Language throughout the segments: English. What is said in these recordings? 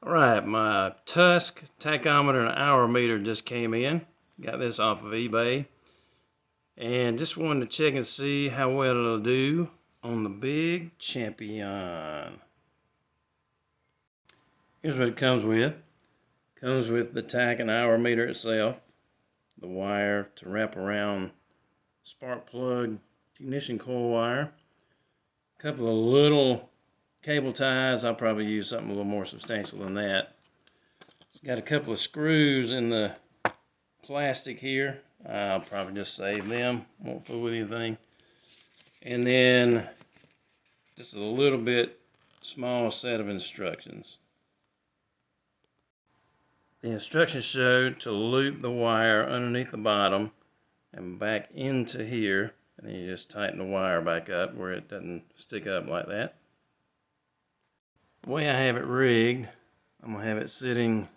Alright, my Tusk tachometer and hour meter just came in. Got this off of eBay. And just wanted to check and see how well it'll do on the big Champion. Here's what it comes with. Comes with the tach and hour meter itself, the wire to wrap around spark plug ignition coil wire, a couple of little cable ties. I'll probably use something a little more substantial than that. It's got a couple of screws in the plastic here. I'll probably just save them, won't fool with anything. And then just a little bit small set of instructions. The instructions show to loop the wire underneath the bottom and back into here, and then you just tighten the wire back up where it doesn't stick up like that. The way I have it rigged, I'm going to have it sitting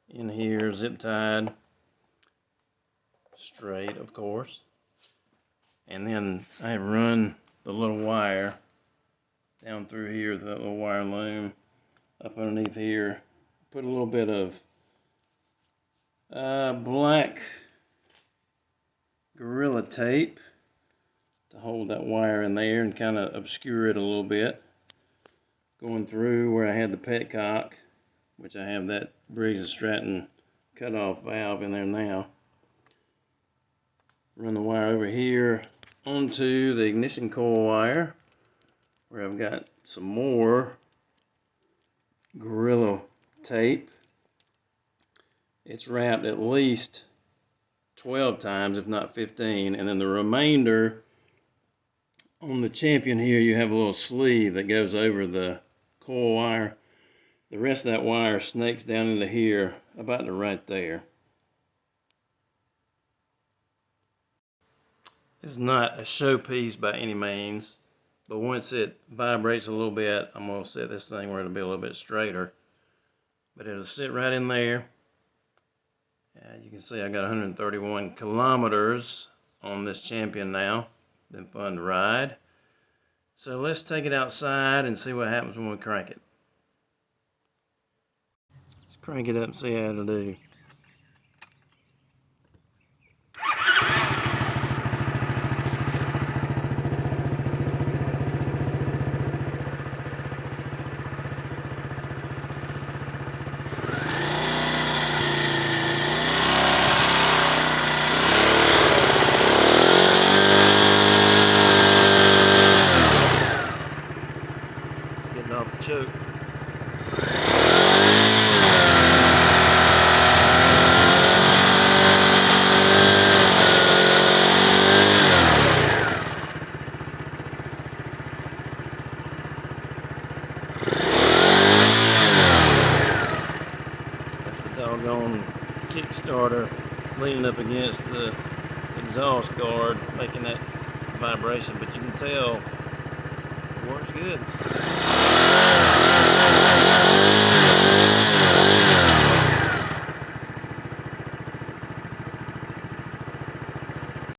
in here, zip tied, straight of course, and then I have run the little wire down through here, that little wire loom, up underneath here, put a little bit of black Gorilla tape to hold that wire in there and kind of obscure it a little bit. Going through where I had the petcock, which I have that Briggs & Stratton cutoff valve in there now. Run the wire over here onto the ignition coil wire, where I've got some more Gorilla tape. It's wrapped at least 12 times, if not 15, and then the remainder on the Champion here, you have a little sleeve that goes over the coil wire. The rest of that wire snakes down into here, about right there. It's not a showpiece by any means, but once it vibrates a little bit, I'm going to set this thing where it'll be a little bit straighter. But it'll sit right in there. You can see I got 131 kilometers on this Champion now. Been fun to ride. So let's take it outside and see what happens when we crank it. Let's crank it up and see how it'll do. Getting off the choke. That's the doggone Kickstarter leaning up against the exhaust guard, making that vibration, but you can tell it works good.